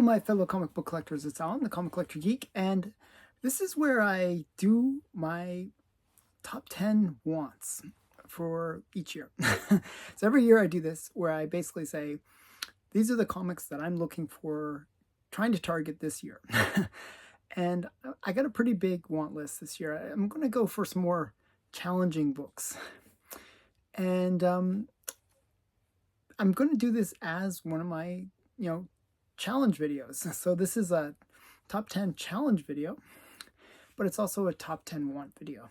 my fellow comic book collectors. It's Alan, the Comic Collector Geek, and this is where I do my top 10 wants for each year. So every year I do this where I basically say, these are the comics that I'm looking for, trying to target this year. And I got a pretty big want list this year. I'm going to go for some more challenging books. And I'm going to do this as one of my, challenge videos. So this is a top 10 challenge video, but it's also a top 10 want video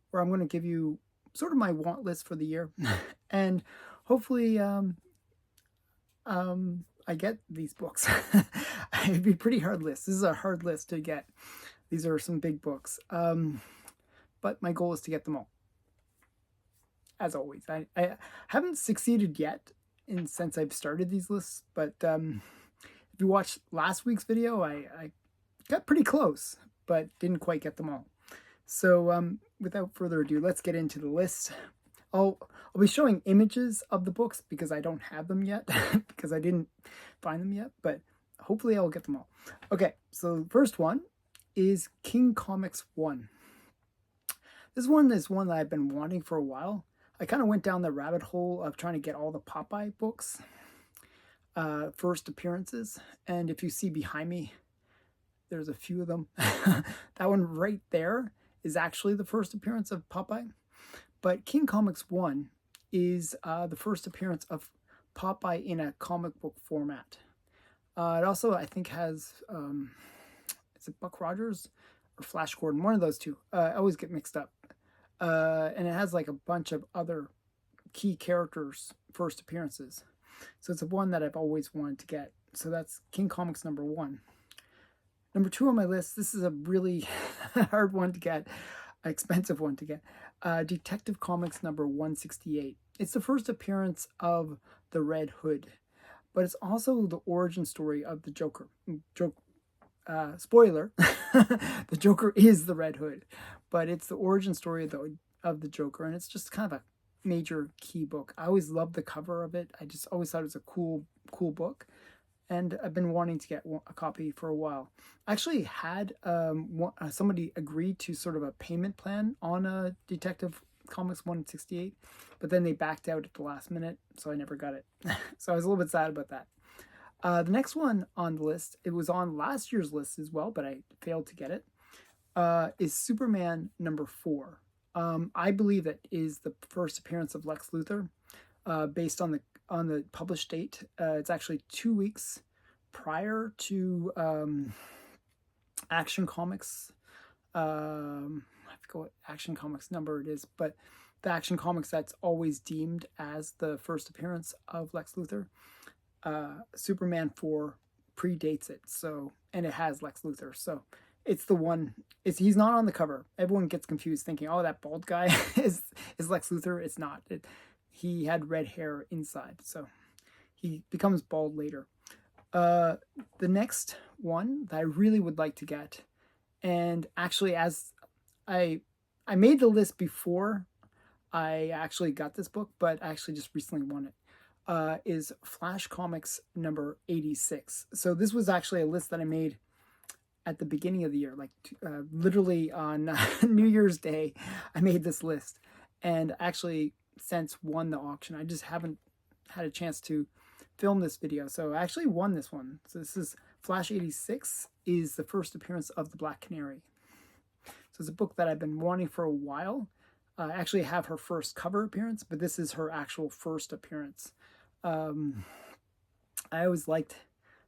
where I'm going to give you sort of my want list for the year. And hopefully I get these books. It'd be a pretty hard list. This is a hard list to get. These are some big books. But my goal is to get them all. As always, I haven't succeeded yet since I've started these lists, but if you watched last week's video, I got pretty close, but didn't quite get them all. So without further ado, let's get into the list. I'll be showing images of the books because I don't have them yet, because I didn't find them yet, but hopefully I'll get them all. Okay, so the first one is King Comics 1. This one is one that I've been wanting for a while. I kind of went down the rabbit hole of trying to get all the Popeye books, first appearances. And if you see behind me, there's a few of them. That one right there is actually the first appearance of Popeye. But King Comics 1 is the first appearance of Popeye in a comic book format. It also, I think, has, is it Buck Rogers or Flash Gordon? One of those two. I always get mixed up. And it has like a bunch of other key characters' first appearances. So it's a one that I've always wanted to get. So that's King Comics number 1. Number 2 on my list, this is a really hard one to get, expensive one to get. Detective Comics number 168. It's the first appearance of the Red Hood, but it's also the origin story of the Joker. Spoiler, the Joker is the Red Hood, but it's the origin story of the Joker, and it's just kind of a major key book. I always loved the cover of it. I just always thought it was a cool book, and I've been wanting to get a copy for a while. I actually had somebody agree to sort of a payment plan on Detective Comics 168, but then they backed out at the last minute, so I never got it. So I was a little bit sad about that. The next one on the list, it was on last year's list as well, but I failed to get it, is Superman number 4. I believe it is the first appearance of Lex Luthor, based on the published date. It's actually 2 weeks prior to Action Comics. I forget what Action Comics number it is, but the Action Comics that's always deemed as the first appearance of Lex Luthor. Superman 4 predates it, so, and it has Lex Luthor, so it's the one. He's not on the cover. Everyone gets confused thinking, oh, that bald guy is Lex Luthor. It's not. He had red hair inside, so he becomes bald later. The next one that I really would like to get, and actually as I made the list before I actually got this book, but I actually just recently won it, is Flash Comics number 86. So this was actually a list that I made at the beginning of the year, like literally on New Year's Day. I made this list, and actually since won the auction. I just haven't had a chance to film this video, so I actually won this one. So this is Flash 86 is the first appearance of the Black Canary. So it's a book that I've been wanting for a while. I actually have her first cover appearance, but this is her actual first appearance. I always liked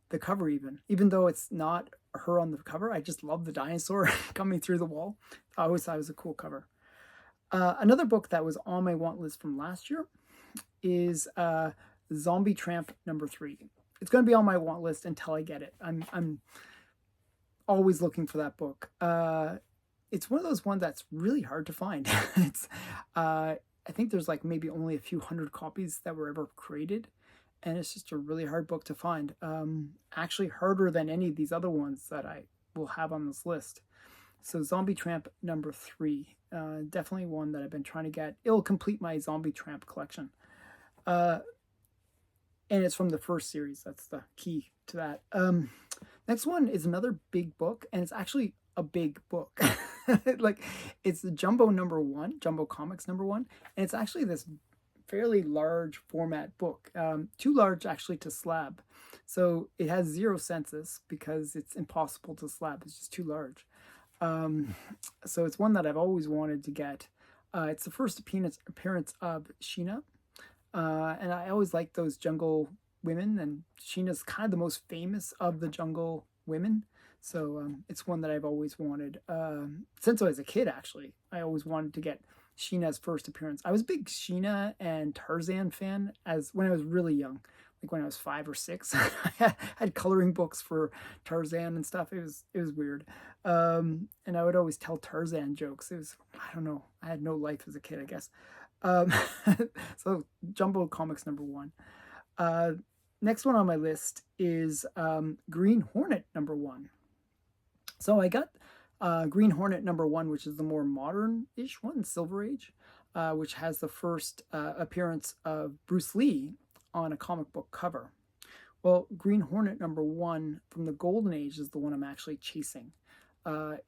the cover, even though it's not her on the cover. I just love the dinosaur coming through the wall. I always thought it was a cool cover. Another book that was on my want list from last year is Zombie Tramp number 3. It's going to be on my want list until I get it. I'm always looking for that book. It's one of those ones that's really hard to find. It's I think there's like maybe only a few hundred copies that were ever created, and it's just a really hard book to find. Actually harder than any of these other ones that I will have on this list. So Zombie Tramp number 3, definitely one that I've been trying to get. It'll complete my Zombie Tramp collection. and it's from the first series. That's the key to that. Next one is another big book, and it's actually a big book. Like, it's the Jumbo #1, Jumbo Comics #1, and it's actually this fairly large format book, too large actually to slab. So it has 0 census because it's impossible to slab. It's just too large. So it's one that I've always wanted to get. It's the first appearance of Sheena, and I always like those jungle women, and Sheena's kind of the most famous of the jungle women. So it's one that I've always wanted since I was a kid. Actually, I always wanted to get Sheena's first appearance. I was a big Sheena and Tarzan fan as when I was really young, like when I was 5 or 6. I had coloring books for Tarzan and stuff. It was weird, and I would always tell Tarzan jokes. It was, I don't know, I had no life as a kid, I guess. Um, so Jumbo Comics #1. Next one on my list is Green Hornet #1. So I got Green Hornet #1, which is the more modern-ish one, Silver Age, which has the first appearance of Bruce Lee on a comic book cover. Well, Green Hornet #1 from the Golden Age is the one I'm actually chasing.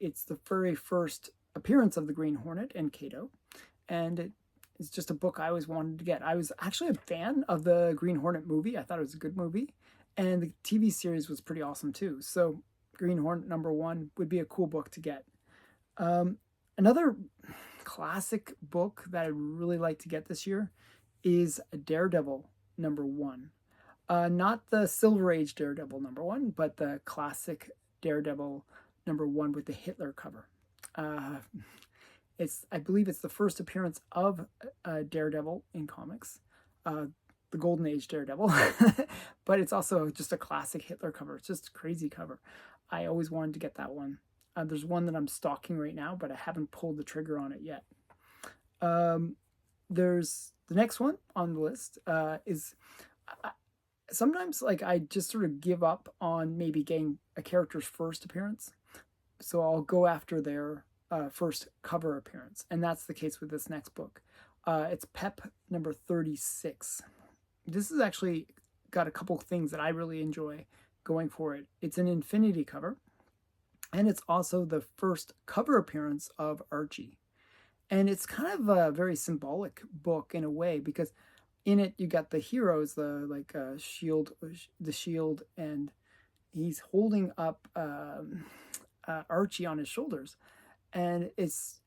It's the very first appearance of the Green Hornet and Kato, and it's just a book I always wanted to get. I was actually a fan of the Green Hornet movie. I thought it was a good movie, and the TV series was pretty awesome too. So Green Hornet #1 would be a cool book to get. Another classic book that I'd really like to get this year is Daredevil #1. Not the Silver Age Daredevil #1, but the classic Daredevil #1 with the Hitler cover. I believe it's the first appearance of Daredevil in comics, the Golden Age Daredevil, but it's also just a classic Hitler cover. It's just a crazy cover. I always wanted to get that one. There's one that I'm stalking right now, but I haven't pulled the trigger on it yet. There's the next one on the list is sometimes like I just sort of give up on maybe getting a character's first appearance, so I'll go after their first cover appearance, and that's the case with this next book. It's Pep #36. This has actually got a couple things that I really enjoy going for it. It's an infinity cover, and it's also the first cover appearance of Archie. And it's kind of a very symbolic book in a way, because in it you got the heroes, the shield, and he's holding up Archie on his shoulders. And it's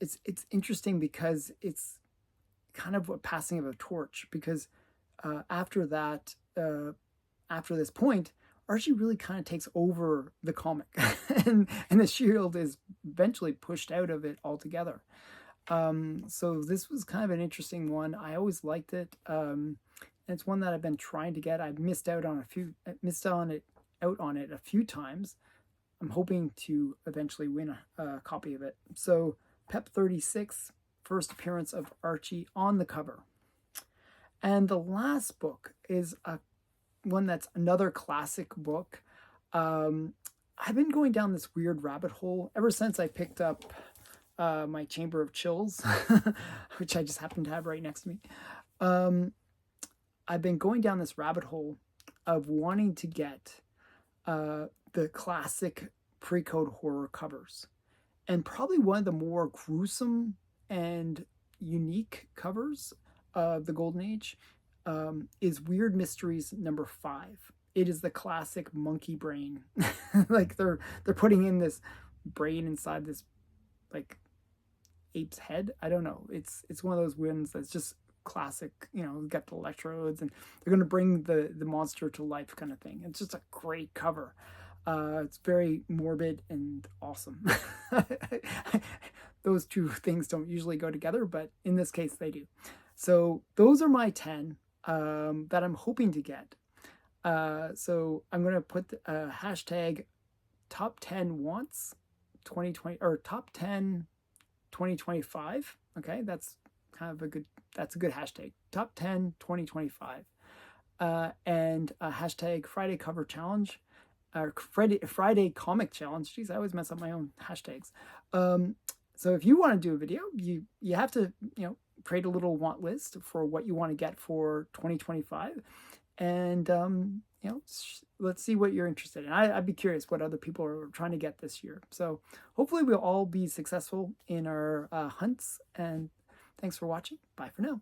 interesting because it's kind of a passing of a torch, because after this point, Archie really kind of takes over the comic, and the shield is eventually pushed out of it altogether. So this was kind of an interesting one. I always liked it. And it's one that I've been trying to get. I've missed out on it a few times. I'm hoping to eventually win a copy of it. So Pep 36, first appearance of Archie on the cover. And the last book is one that's another classic book. I've been going down this weird rabbit hole ever since I picked up my Chamber of Chills, which I just happen to have right next to me. I've been going down this rabbit hole of wanting to get the classic pre-code horror covers. And probably one of the more gruesome and unique covers of the Golden Age is Weird Mysteries #5. It is the classic monkey brain. Like they're putting in this brain inside this like ape's head. I don't know. It's one of those ones that's just classic, got the electrodes, and they're going to bring the monster to life kind of thing. It's just a great cover. It's very morbid and awesome. Those two things don't usually go together, but in this case they do. So those are my 10 that I'm hoping to get. So I'm going to put hashtag top 10 wants 2020, or top 10 2025. Okay, that's kind of a good hashtag. Top 10 2025. And hashtag Friday cover challenge, or Friday comic challenge. Jeez, I always mess up my own hashtags. So if you want to do a video, you have to create a little want list for what you want to get for 2025, And you know, let's see what you're interested in. I'd be curious what other people are trying to get this year. So hopefully we'll all be successful in our hunts. And thanks for watching. Bye for now.